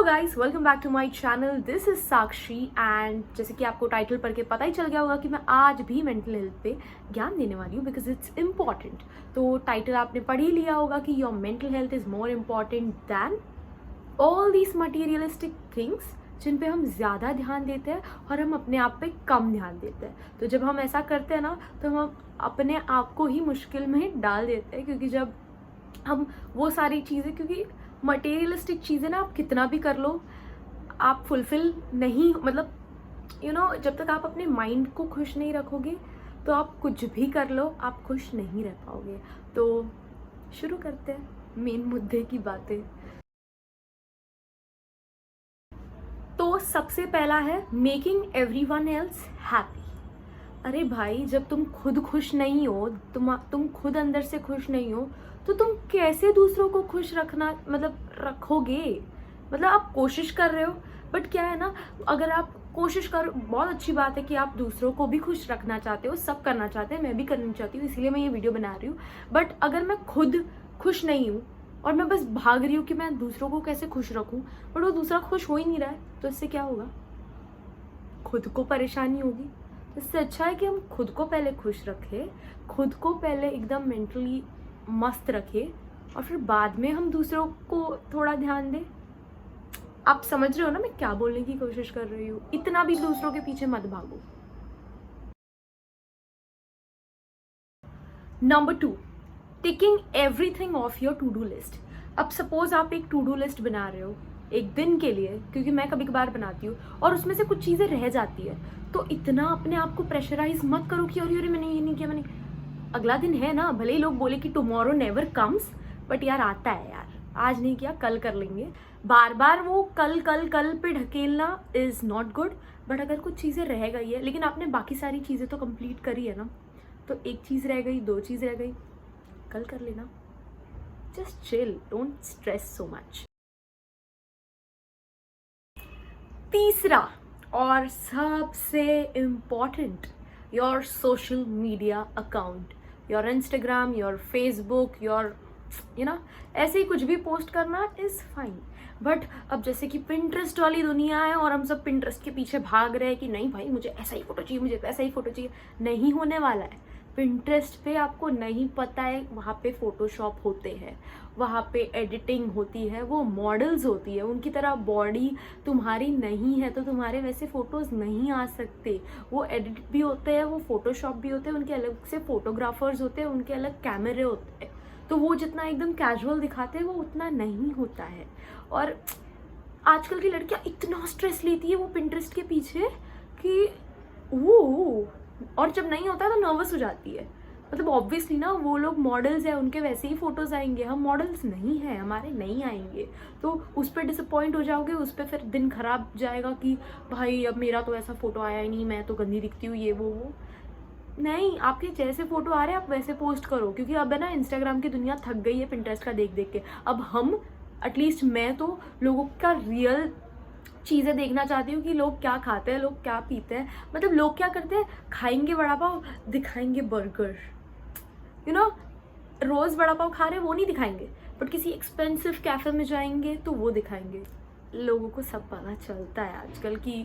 Guys, welcome back to my channel. This is Sakshi and जैसे कि आपको टाइटल पढ़ के पता ही चल गया होगा कि मैं आज भी मेंटल हेल्थ पे ज्ञान देने वाली हूँ बिकॉज इट्स इम्पॉर्टेंट। तो टाइटल आपने पढ़ ही लिया होगा कि your mental health is more important than all these materialistic things जिन पे हम ज़्यादा ध्यान देते हैं और हम अपने आप पे कम ध्यान देते हैं। तो जब हम ऐसा करते हैं ना तो हम अपने आप को ही मुश्किल में डाल देते हैं, क्योंकि जब हम वो सारी चीज़ें, क्योंकि मटेरियलिस्टिक चीज़ें ना आप कितना भी कर लो आप फुलफिल नहीं, मतलब जब तक आप अपने माइंड को खुश नहीं रखोगे तो आप कुछ भी कर लो आप खुश नहीं रह पाओगे। तो शुरू करते हैं मेन मुद्दे की बातें। तो सबसे पहला है मेकिंग एवरीवन एल्स हैप्पी। अरे भाई, जब तुम खुद खुश नहीं हो, तुम खुद अंदर से खुश नहीं हो तो तुम कैसे दूसरों को खुश रखना रखोगे। आप कोशिश कर रहे हो, बट क्या है ना, अगर आप कोशिश कर, बहुत अच्छी बात है कि आप दूसरों को भी खुश रखना चाहते हो, सब करना चाहते हैं, मैं भी करना चाहती हूँ, इसीलिए मैं ये वीडियो बना रही हूँ। बट अगर मैं खुद खुश नहीं हूँ और मैं बस भाग रही हूँ कि मैं दूसरों को कैसे खुश रखूँ, बट वो दूसरा खुश हो ही नहीं रहा है, तो इससे क्या होगा, खुद को परेशानी होगी। इससे अच्छा है कि हम खुद को पहले खुश रखें, खुद को पहले एकदम मेंटली मस्त रखें और फिर बाद में हम दूसरों को थोड़ा ध्यान दें। आप समझ रहे हो ना मैं क्या बोलने की कोशिश कर रही हूँ। इतना भी दूसरों के पीछे मत भागो। Number 2, ticking everything off your to do list. अब सपोज आप एक टू डू लिस्ट बना रहे हो एक दिन के लिए, क्योंकि मैं कभी कभार बनाती हूँ और उसमें से कुछ चीज़ें रह जाती है, तो इतना अपने आप को प्रेशराइज मत करो कि अरे मैंने ये नहीं किया, मैंने अगला दिन है ना, भले ही लोग बोले कि टुमारो नेवर कम्स, बट यार आता है यार, आज नहीं किया कल कर लेंगे। बार बार वो कल कल कल पे ढकेलना इज नॉट गुड। बट अगर कुछ चीज़ें रह गई है लेकिन आपने बाकी सारी चीज़ें तो कंप्लीट करी है ना, तो एक चीज़ रह गई, दो चीज़ रह गई, कल कर लेना। Just chill, don't stress so much. तीसरा और सबसे important, your social media account, your Instagram, your Facebook, your ऐसे ही कुछ भी पोस्ट करना इज फाइन। बट अब जैसे कि पिंटरेस्ट वाली दुनिया है और हम सब पिंटरेस्ट के पीछे भाग रहे हैं कि नहीं भाई मुझे ऐसा ही फोटो चाहिए, मुझे वैसा ही फोटो चाहिए, नहीं होने वाला है। पिंटरेस्ट पे आपको नहीं पता है, वहाँ पे फोटोशॉप होते हैं, वहाँ पे एडिटिंग होती है, वो मॉडल्स होती है, उनकी तरह बॉडी तुम्हारी नहीं है तो तुम्हारे वैसे फोटोज़ नहीं आ सकते। वो एडिट भी होते हैं, वो फोटोशॉप भी होते हैं, उनके अलग से फोटोग्राफर्स होते हैं, उनके अलग कैमरे होते हैं, तो वो जितना एकदम कैजुअल दिखाते हैं वो उतना नहीं होता है। और आजकल की लड़कियां इतना स्ट्रेस लेती है वो पिंटरेस्ट के पीछे कि वो, और जब नहीं होता है तो नर्वस हो जाती है। ऑब्वियसली ना, वो लोग मॉडल्स हैं, उनके वैसे ही फोटोज आएंगे, हम मॉडल्स नहीं हैं, हमारे नहीं आएंगे, तो उस पर डिसअपॉइंट हो जाओगे, उस पर फिर दिन खराब जाएगा कि भाई अब मेरा तो ऐसा फोटो आया ही नहीं, मैं तो गंदी दिखती हूँ, ये वो नहीं। आपके जैसे फोटो आ रहे हैं आप वैसे पोस्ट करो, क्योंकि अब है ना इंस्टाग्राम की दुनिया थक गई है पिंटरेस्ट का देख देख के। अब हम, एटलीस्ट मैं तो लोगों का रियल चीज़ें देखना चाहती हूँ कि लोग क्या खाते हैं, लोग क्या पीते हैं। लोग क्या करते हैं, खाएंगे वड़ा पाव, दिखाएंगे बर्गर, रोज़ वड़ा पाव खा रहे हैं वो नहीं दिखाएंगे, बट किसी एक्सपेंसिव कैफे में जाएंगे तो वो दिखाएंगे। लोगों को सब पता चलता है आजकल कि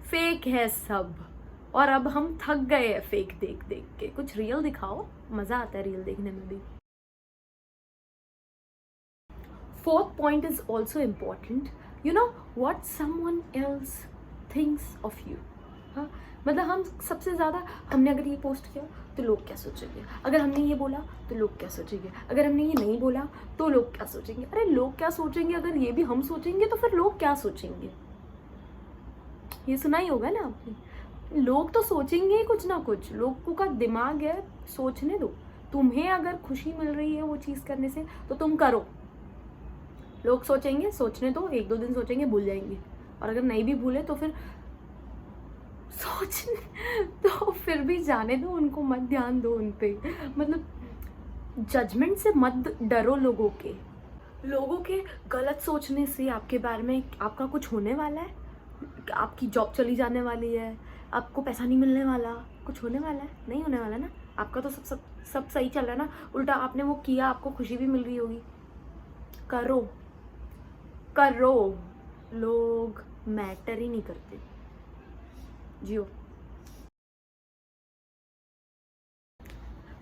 फेक है सब, और अब हम थक गए हैं फेक देख देख के। कुछ रियल दिखाओ, मज़ा आता है रियल देखने में भी। Fourth point is also important, what someone else thinks of you। हाँ, हम सबसे ज़्यादा, हमने अगर ये पोस्ट किया तो लोग क्या सोचेंगे, अगर हमने ये बोला तो लोग क्या सोचेंगे, अगर हमने ये नहीं बोला तो लोग क्या सोचेंगे। अरे लोग क्या सोचेंगे, अगर ये भी हम सोचेंगे तो फिर लोग क्या सोचेंगे। ये सुना ही होगा ना आपने, लोग तो सोचेंगे ही कुछ ना कुछ, लोगों का दिमाग है, सोचने दो। तुम्हें अगर खुशी मिल रही है वो चीज़ करने से तो तुम करो। लोग सोचेंगे, सोचने दो, एक दो दिन सोचेंगे, भूल जाएंगे, और अगर नहीं भी भूले तो फिर तो फिर भी जाने दो उनको, मत ध्यान दो उन पे। जजमेंट से मत डरो लोगों के गलत सोचने से आपके बारे में आपका कुछ होने वाला है, आपकी जॉब चली जाने वाली है, आपको पैसा नहीं मिलने वाला, कुछ होने वाला है, नहीं होने वाला ना। आपका तो सब सही चल रहा है ना, उल्टा आपने वो किया, आपको खुशी भी मिल रही होगी। करो, लोग मैटर ही नहीं करते। जियो।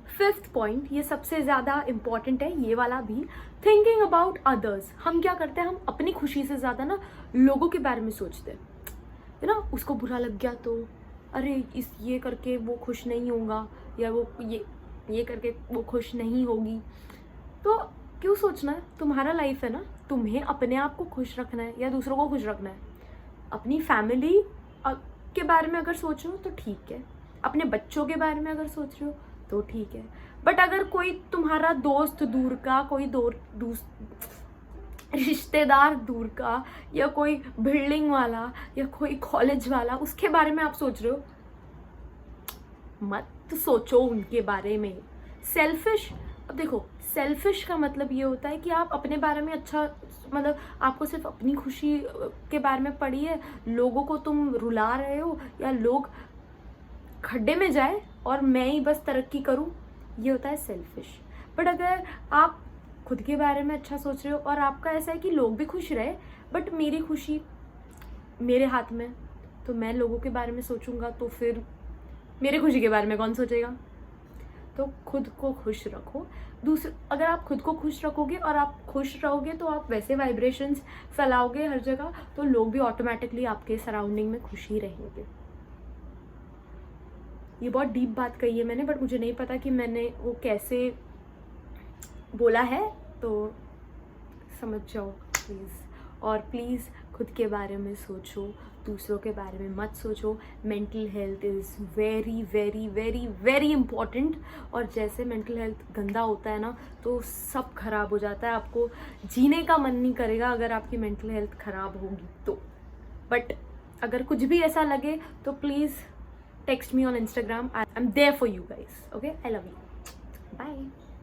फिफ्थ पॉइंट, ये सबसे ज़्यादा इम्पॉर्टेंट है, ये वाला भी, थिंकिंग अबाउट अदर्स। हम क्या करते हैं, हम अपनी खुशी से ज़्यादा ना लोगों के बारे में सोचते हैं, है ना। उसको बुरा लग गया तो अरे इस ये करके वो खुश नहीं होगा, या वो ये करके वो खुश नहीं होगी। तो क्यों सोचना है, तुम्हारा लाइफ है ना, तुम्हें अपने आप को खुश रखना है या दूसरों को खुश रखना है। अपनी फैमिली के बारे में अगर सोच रहे हो तो ठीक है, अपने बच्चों के बारे में अगर सोच रहे हो तो ठीक है, बट अगर कोई तुम्हारा दोस्त दूर का, कोई रिश्तेदार दूर का, या कोई बिल्डिंग वाला, या कोई कॉलेज वाला, उसके बारे में आप सोच रहे हो, मत सोचो उनके बारे में। सेल्फिश, अब देखो, सेल्फिश का मतलब ये होता है कि आप अपने बारे में अच्छा, मतलब आपको सिर्फ अपनी खुशी के बारे में पड़ी है, लोगों को तुम रुला रहे हो, या लोग खड्डे में जाए और मैं ही बस तरक्की करूं, ये होता है सेल्फिश। बट अगर आप खुद के बारे में अच्छा सोच रहे हो और आपका ऐसा है कि लोग भी खुश रहे, बट मेरी खुशी मेरे हाथ में, तो मैं लोगों के बारे में सोचूंगा तो फिर मेरे खुशी के बारे में कौन सोचेगा। तो खुद को खुश रखो। अगर आप खुद को खुश रखोगे और आप खुश रहोगे तो आप वैसे वाइब्रेशंस फैलाओगे हर जगह, तो लोग भी ऑटोमेटिकली आपके सराउंडिंग में खुश ही रहेंगे। ये बहुत डीप बात कही है मैंने, बट मुझे नहीं पता कि मैंने वो कैसे बोला है, तो समझ जाओ प्लीज़। और प्लीज़ खुद के बारे में सोचो, दूसरों के बारे में मत सोचो। Mental health is very very very very important. और जैसे मेंटल हेल्थ गंदा होता है ना, तो सब खराब हो जाता है, आपको जीने का मन नहीं करेगा अगर आपकी मेंटल हेल्थ खराब होगी तो। बट अगर कुछ भी ऐसा लगे तो please text me on Instagram. I'm there for you guys. Okay, I love you. Bye.